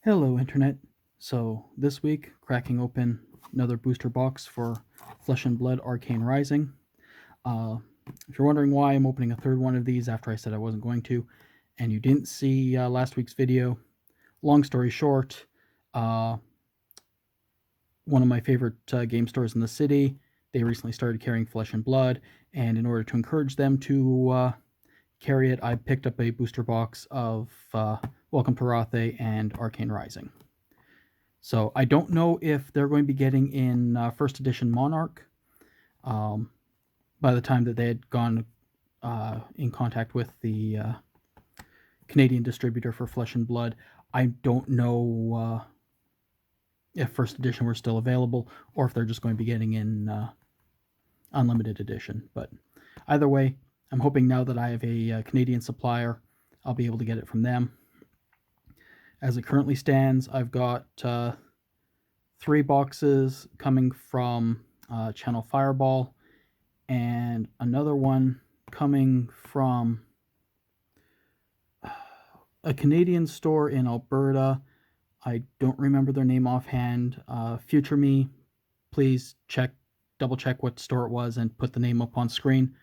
Hello, Internet. So, this week, cracking open another booster box for Flesh and Blood Arcane Rising. Uh, if you're wondering why I'm opening a third one of these after I said I wasn't going to, and you didn't see last week's video, long story short, uh, one of my favorite game stores in the city, they recently started carrying Flesh and Blood, and in order to encourage them to carry it, I picked up a booster box of Welcome to Rathe and Arcane Rising. So I don't know if they're going to be getting in first edition Monarch by the time that they had gone in contact with the Canadian distributor for Flesh and Blood. I don't know if first edition were still available or if they're just going to be getting in unlimited edition. But either way, I'm hoping now that I have a Canadian supplier, I'll be able to get it from them. As it currently stands, I've got 3 boxes coming from Channel Fireball and another one coming from a Canadian store in Alberta. I don't remember their name offhand. Future me, please double check what store it was and put the name up on screen.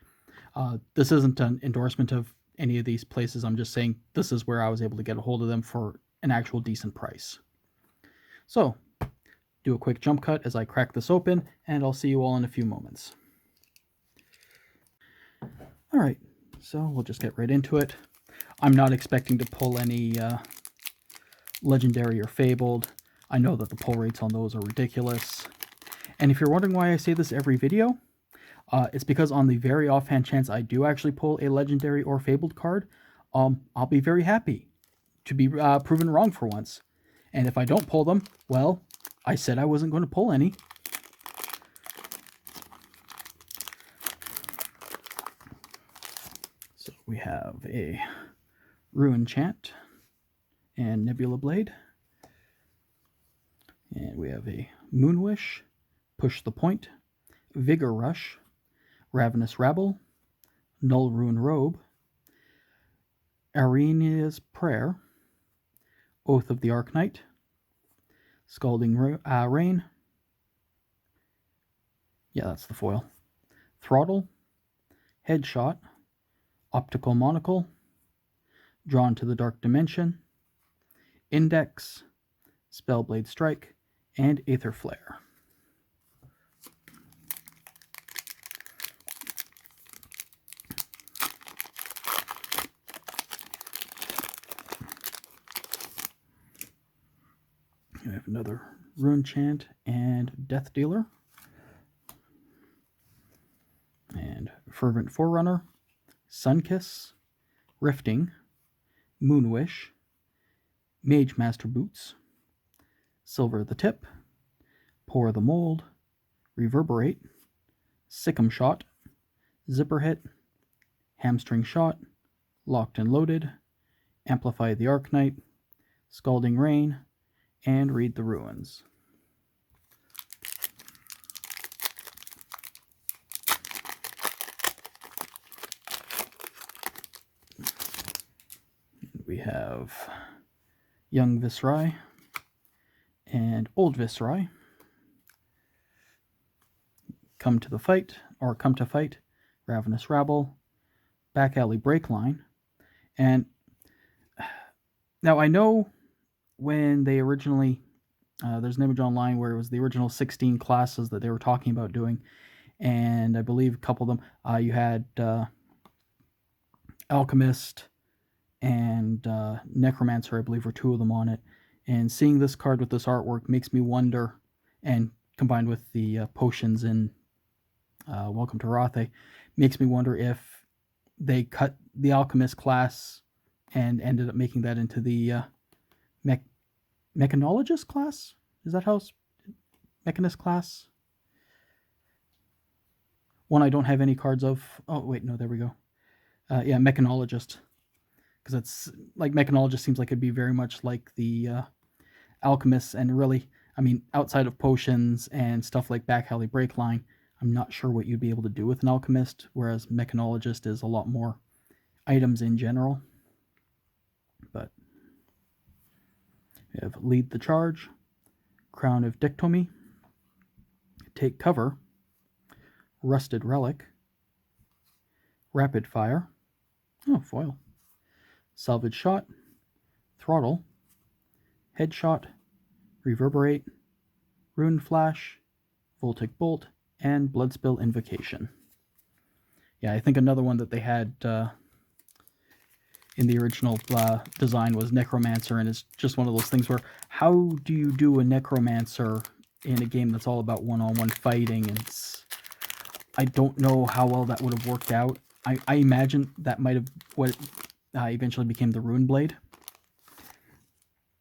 This isn't an endorsement of any of these places. I'm just saying this is where I was able to get a hold of them for an actual decent price. So, do a quick jump cut as I crack this open, and I'll see you all in a few moments. Alright, so we'll just get right into it. I'm not expecting to pull any Legendary or Fabled. I know that the pull rates on those are ridiculous. And if you're wondering why I say this every video, it's because on the very offhand chance I do actually pull a Legendary or Fabled card, I'll be very happy to be proven wrong for once. And if I don't pull them, well, I said I wasn't going to pull any. So we have a Ruin Chant and Nebula Blade. And we have a Moon Wish, Push the Point, Vigor Rush, Ravenous Rabble, Null Ruin Robe, Arena's Prayer, Oath of the Arknight, Scalding Rain, yeah, that's the foil, Throttle, Headshot, Optical Monocle, Drawn to the Dark Dimension, Index, Spellblade Strike, and Aether Flare. We have another Rune Chant and Death Dealer. And Fervent Forerunner, Sunkiss, Rifting, Moonwish, Mage Master Boots, Silver the Tip, Pour the Mold, Reverberate, Sick'em Shot, Zipper Hit, Hamstring Shot, Locked and Loaded, Amplify the Arknight, Scalding Rain, and Read the Ruins. We have Young Viscerai and Old Viscerai. Come to Fight, Ravenous Rabble, Back Alley Breakline. And now I know when they originally, there's an image online where it was the original 16 classes that they were talking about doing, and I believe a couple of them, you had Alchemist and Necromancer, I believe, were 2 of them on it. And seeing this card with this artwork makes me wonder, and combined with the potions in Welcome to Rathe, makes me wonder if they cut the Alchemist class and ended up making that into the Mechanologist class? Is that how Mechanist class? One I don't have any cards of. Oh, wait, no, there we go. Yeah, Mechanologist. Because it's like Mechanologist seems like it'd be very much like the Alchemists, and really, I mean, outside of potions and stuff like Back Alley Breakline, I'm not sure what you'd be able to do with an Alchemist, whereas Mechanologist is a lot more items in general. But We have Lead the Charge, Crown of Dictomy, Take Cover, Rusted Relic, Rapid Fire, foil, Salvage Shot, Throttle, Headshot, Reverberate, Rune Flash, Voltic Bolt, and Bloodspill Invocation. Yeah, I think another one that they had in the original design was Necromancer, and it's just one of those things where how do you do a Necromancer in a game that's all about one-on-one fighting? And I don't know how well that would have worked out. I imagine that might have what eventually became the Rune Blade,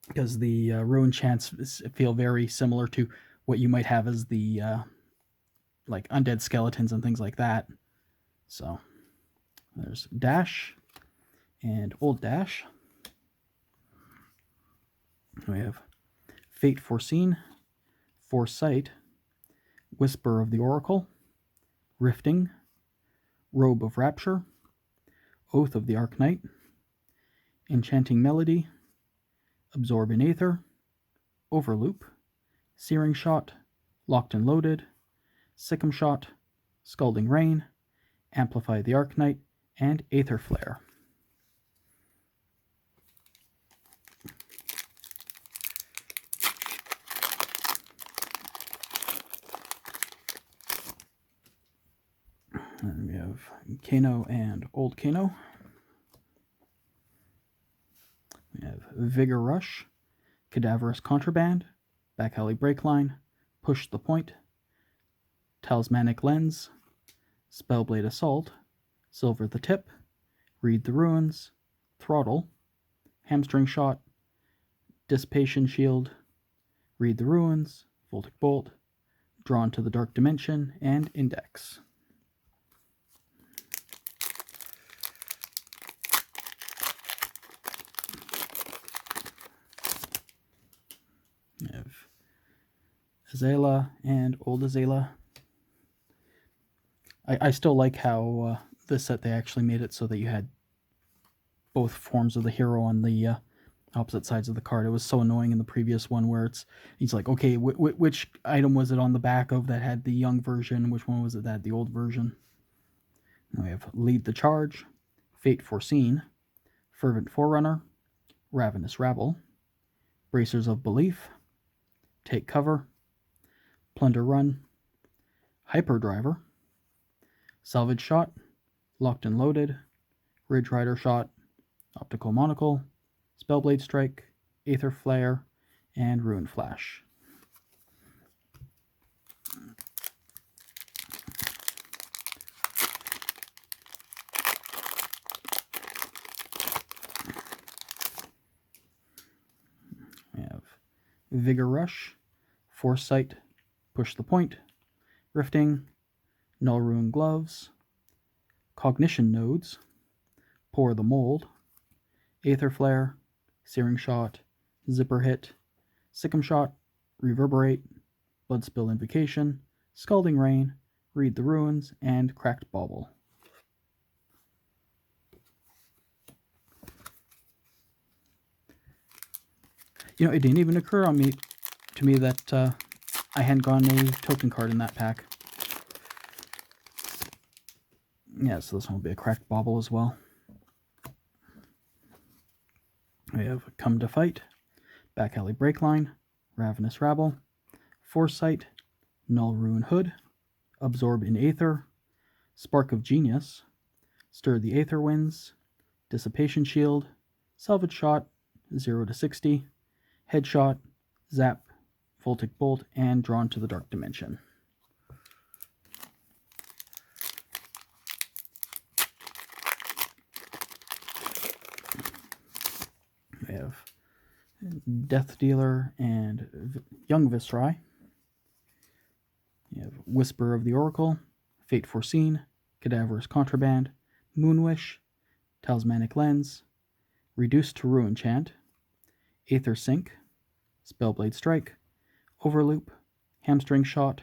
because the Rune chants feel very similar to what you might have as the like undead skeletons and things like that. So there's Dash and Old Dash. We have Fate Foreseen, Foresight, Whisper of the Oracle, Rifting, Robe of Rapture, Oath of the Arknight, Enchanting Melody, Absorb in Aether, Overloop, Searing Shot, Locked and Loaded, Sikkim Shot, Scalding Rain, Amplify the Arknight, and Aether Flare. And we have Kano and Old Kano. We have Vigor Rush, Cadaverous Contraband, Back Alley Breakline, Push the Point, Talismanic Lens, Spellblade Assault, Silver the Tip, Read the Ruins, Throttle, Hamstring Shot, Dissipation Shield, Read the Ruins, Voltic Bolt, Drawn to the Dark Dimension, and Index. We have Azala and Old Azala. I still like how this set they actually made it so that you had both forms of the hero on the opposite sides of the card. It was so annoying in the previous one where he's like, okay, which item was it on the back of that had the young version? Which one was it that had the old version? And we have Lead the Charge, Fate Foreseen, Fervent Forerunner, Ravenous Rabble, Bracers of Belief, Take Cover, Plunder Run, Hyperdriver, Salvage Shot, Locked and Loaded, Ridge Rider Shot, Optical Monocle, Spellblade Strike, Aether Flare, and Rune Flash. We have Vigor Rush, Foresight, Push the Point, Rifting, Null Rune Gloves, Cognition Nodes, Pour the Mold, Aether Flare, Searing Shot, Zipper Hit, Sikkim Shot, Reverberate, Bloodspill Invocation, Scalding Rain, Read the Ruins, and Cracked Bauble. You know, it didn't even occur to me that I hadn't gotten a token card in that pack. Yeah, so this one will be a Cracked Bauble as well. We have Come to Fight, Back Alley Breakline, Ravenous Rabble, Foresight, Null Rune Hood, Absorb in Aether, Spark of Genius, Stir the Aether Winds, Dissipation Shield, Salvage Shot, 0 to 60, Headshot, Zap, Voltic Bolt, and Drawn to the Dark Dimension. We have Death Dealer and Young Viscerai. You have Whisper of the Oracle, Fate Foreseen, Cadaverous Contraband, Moonwish, Talismanic Lens, Reduced to Ruin Chant, Aether Sync, Spellblade Strike, Overloop, Hamstring Shot,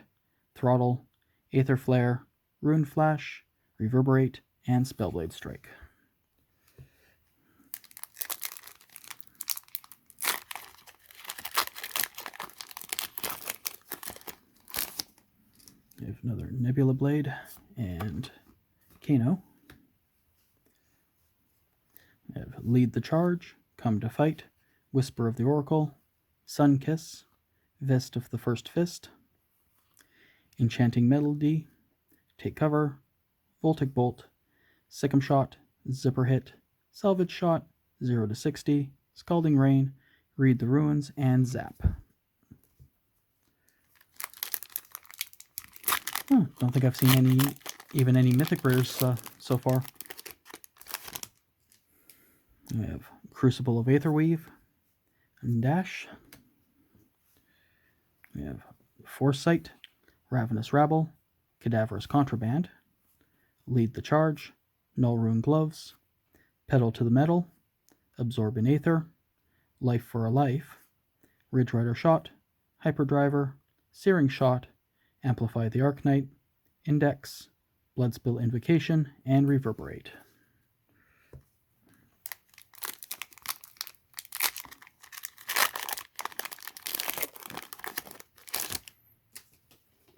Throttle, Aether Flare, Rune Flash, Reverberate, and Spellblade Strike. We have another Nebula Blade and Kano. We have Lead the Charge, Come to Fight, Whisper of the Oracle, Sun Kiss, Vest of the First Fist, Enchanting Melody, Take Cover, Voltic Bolt, Sikkim Shot, Zipper Hit, Salvage Shot, 0 to 60, Scalding Rain, Read the Ruins, and Zap. Don't think I've seen even any mythic rares so far. We have Crucible of Aetherweave, and Dash. We have Foresight, Ravenous Rabble, Cadaverous Contraband, Lead the Charge, Null Rune Gloves, Pedal to the Metal, Absorb in Aether, Life for a Life, Ridge Rider Shot, Hyperdriver, Searing Shot, Amplify the Arknight, Index, Bloodspill Invocation, and Reverberate.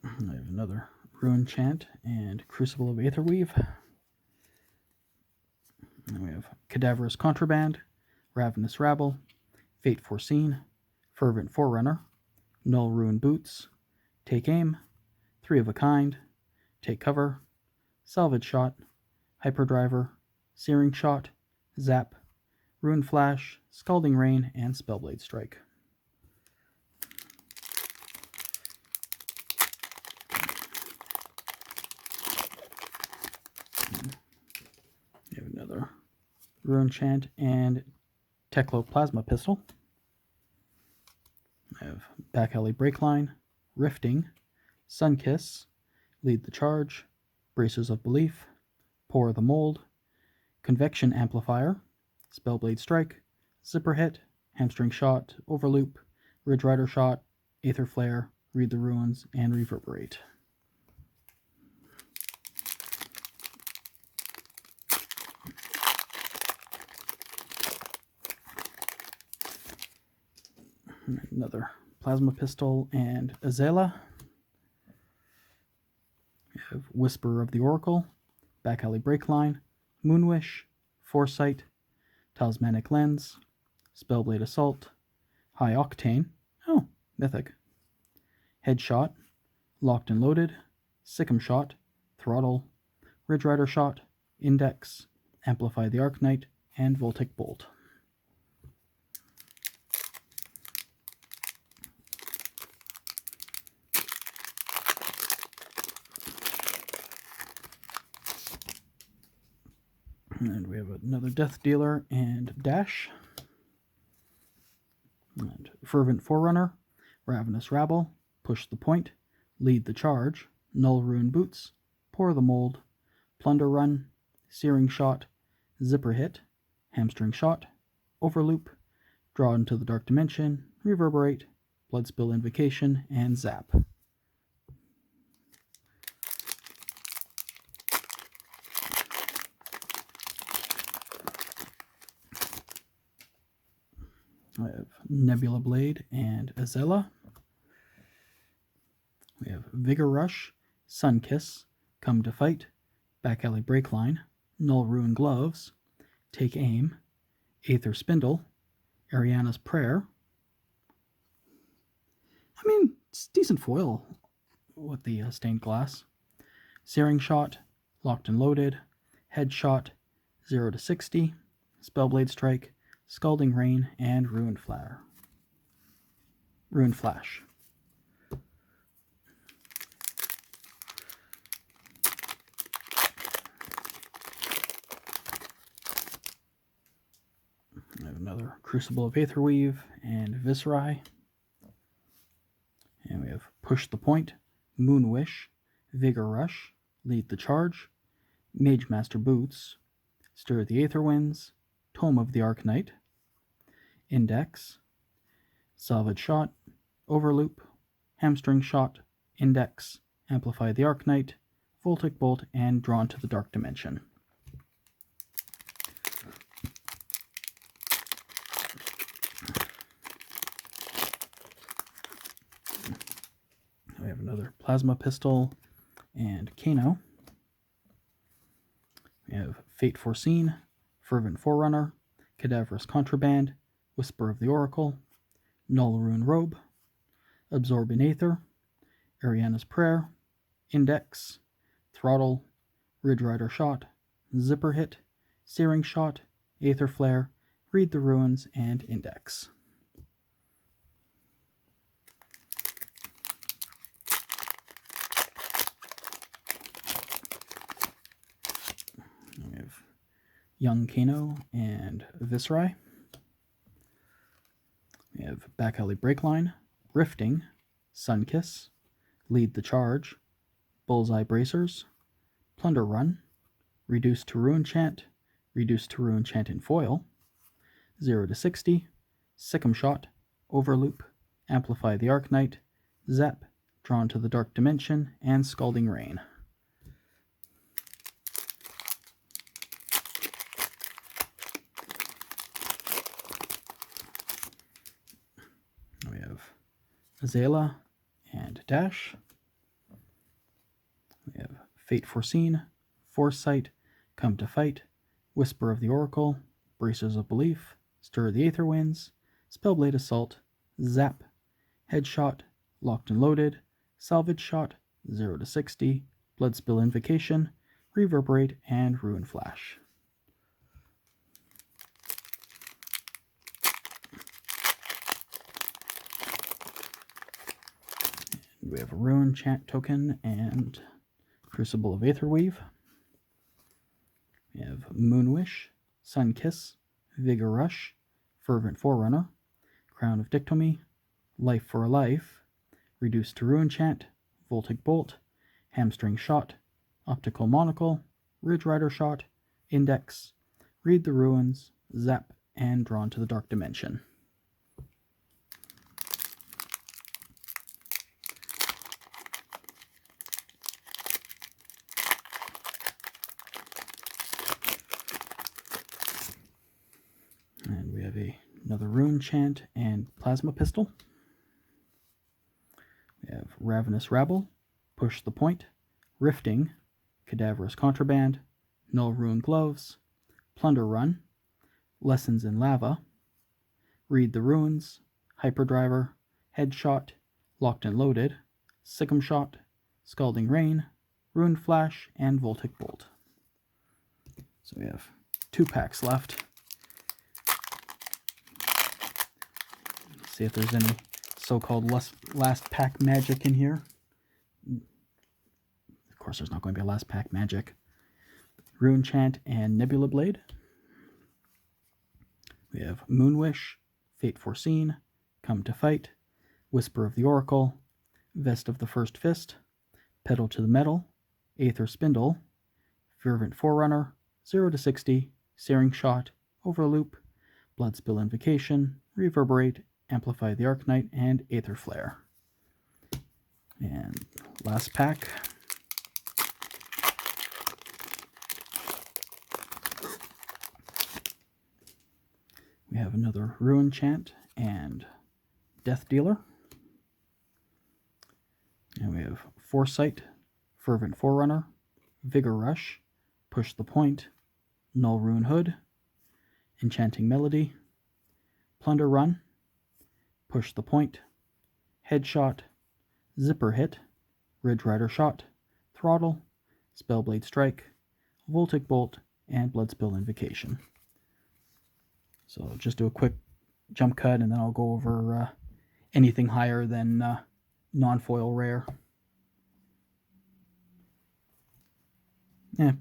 I have another Ruin Chant and Crucible of Aetherweave. And we have Cadaverous Contraband, Ravenous Rabble, Fate Foreseen, Fervent Forerunner, Null Rune Boots, Take Aim, Three of a Kind, Take Cover, Salvage Shot, Hyperdriver, Searing Shot, Zap, Rune Flash, Scalding Rain, and Spellblade Strike. We have another Rune Chant and Teklo Plasma Pistol. I have Back Alley Breakline, Rifting, Sunkiss, Lead the Charge, Bracers of Belief, Pour the Mold, Convection Amplifier, Spellblade Strike, Zipper Hit, Hamstring Shot, Overloop, Ridge Rider Shot, Aether Flare, Read the Ruins, and Reverberate. Another Plasma Pistol and Azela. We have Whisper of the Oracle, Back Alley Breakline, Moonwish, Foresight, Talismanic Lens, Spellblade Assault, High Octane, Mythic, Headshot, Locked and Loaded, Sikkim Shot, Throttle, Ridge Rider Shot, Index, Amplify the Arknight, and Voltic Bolt. And we have another Death Dealer and Dash. And Fervent Forerunner, Ravenous Rabble, Push the Point, Lead the Charge, Null Rune Boots, Pour the Mold, Plunder Run, Searing Shot, Zipper Hit, Hamstring Shot, Overloop, Draw into the Dark Dimension, Reverberate, Bloodspill Invocation, and Zap. I have Nebula Blade and Azela. We have Vigor Rush, Sunkiss, Come to Fight, Back Alley Breakline, Null Rune Gloves, Take Aim, Aether Spindle, Ariana's Prayer. I mean, it's decent foil with the stained glass. Searing Shot, Locked and Loaded, Headshot, 0 to 60, Spellblade Strike, Scalding Rain, and Rune Flash. I have another Crucible of Aetherweave and Viscerai. And we have Push the Point, Moonwish, Vigor Rush, Lead the Charge, Mage Master Boots, Stir the Aether Winds, Tome of the Arknight, Index, Salvage Shot, Overloop, Hamstring Shot, Index, Amplify the Arknight, Voltic Bolt, and Drawn to the Dark Dimension. We have another Plasma Pistol and Kano. We have Fate Foreseen, Fervent Forerunner, Cadaverous Contraband, Whisper of the Oracle, Null Rune Robe, Absorb in Aether, Ariana's Prayer, Index, Throttle, Ridge Rider Shot, Zipper Hit, Searing Shot, Aether Flare, Read the Ruins, and Index. We have Young Kano and Viscerai. We have Back Alley Breakline, Rifting, Sunkiss, Lead the Charge, Bullseye Bracers, Plunder Run, Reduce to Ruin Chant in foil, 0 to 60, Sikkim Shot, Overloop, Amplify the Arknight, Zap, Drawn to the Dark Dimension, and Scalding Rain. We have Azala and Dash. We have Fate Foreseen, Foresight, Come to Fight, Whisper of the Oracle, Bracers of Belief, Stir the Aether Winds, Spellblade Assault, Zap, Headshot, Locked and Loaded, Salvage Shot, 0 to 60, Bloodspill Invocation, Reverberate, and Ruin Flash. And we have a Ruin Chant token and Crucible of Aetherweave. We have Moonwish, Sunkiss, Vigor Rush, Fervent Forerunner, Crown of Dictomy, Life for a Life, Reduce to Ruin Chant, Voltic Bolt, Hamstring Shot, Optical Monocle, Ridge Rider Shot, Index, Read the Ruins, Zap, and Drawn to the Dark Dimension. And we have another Rune Chant and Plasma Pistol. We have Ravenous Rabble, Push the Point, Rifting, Cadaverous Contraband, Null Rune Gloves, Plunder Run, Lessons in Lava, Read the Ruins, Hyperdriver, Headshot, Locked and Loaded, Sikkim Shot, Scalding Rain, Rune Flash, and Voltic Bolt. So we have 2 packs left. See if there's any so-called last pack magic in here. Of course, there's not going to be a last pack magic. Rune Chant and Nebula Blade. We have Moonwish, Fate Foreseen, Come to Fight, Whisper of the Oracle, Vest of the First Fist, Pedal to the Metal, Aether Spindle, Fervent Forerunner, 0 to 60, Searing Shot, Overloop, Bloodspill Invocation, Reverberate, Amplify the Arknight, and Aether Flare. And last pack. We have another Ruin Chant and Death Dealer. And we have Foresight, Fervent Forerunner, Vigor Rush, Push the Point, Null Rune Hood, Enchanting Melody, Plunder Run, Push the Point, Headshot, Zipper Hit, Ridge Rider Shot, Throttle, Spellblade Strike, Voltic Bolt, and Bloodspill Invocation. So just do a quick jump cut, and then I'll go over anything higher than non-foil rare.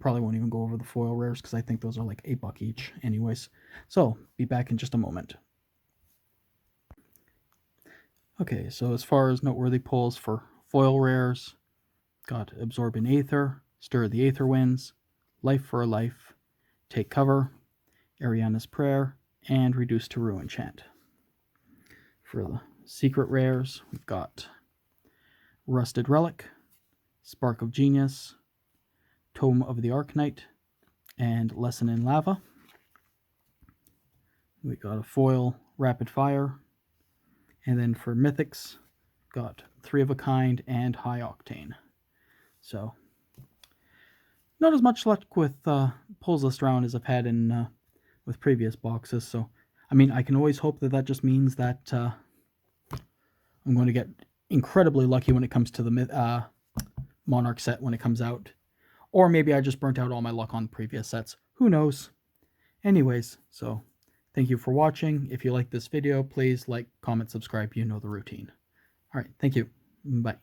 Probably won't even go over the foil rares because I think those are like $8 each anyways. So, be back in just a moment. Okay, so as far as noteworthy pulls for foil rares, got Absorb in Aether, Stir the Aether Winds, Life for a Life, Take Cover, Ariana's Prayer, and Reduce to Ruin Chant. For the secret rares, we've got Rusted Relic, Spark of Genius, Tome of the Arknight, and Lesson in Lava. We got a foil Rapid Fire. And then for Mythics, got 3 of a Kind and High Octane. So not as much luck with pulls this round as I've had in with previous boxes. So, I mean, I can always hope that that just means that I'm going to get incredibly lucky when it comes to the Monarch set when it comes out. Or maybe I just burnt out all my luck on previous sets. Who knows? Anyways, so thank you for watching. If you like this video, please like, comment, subscribe. You know the routine. All right, thank you. Bye.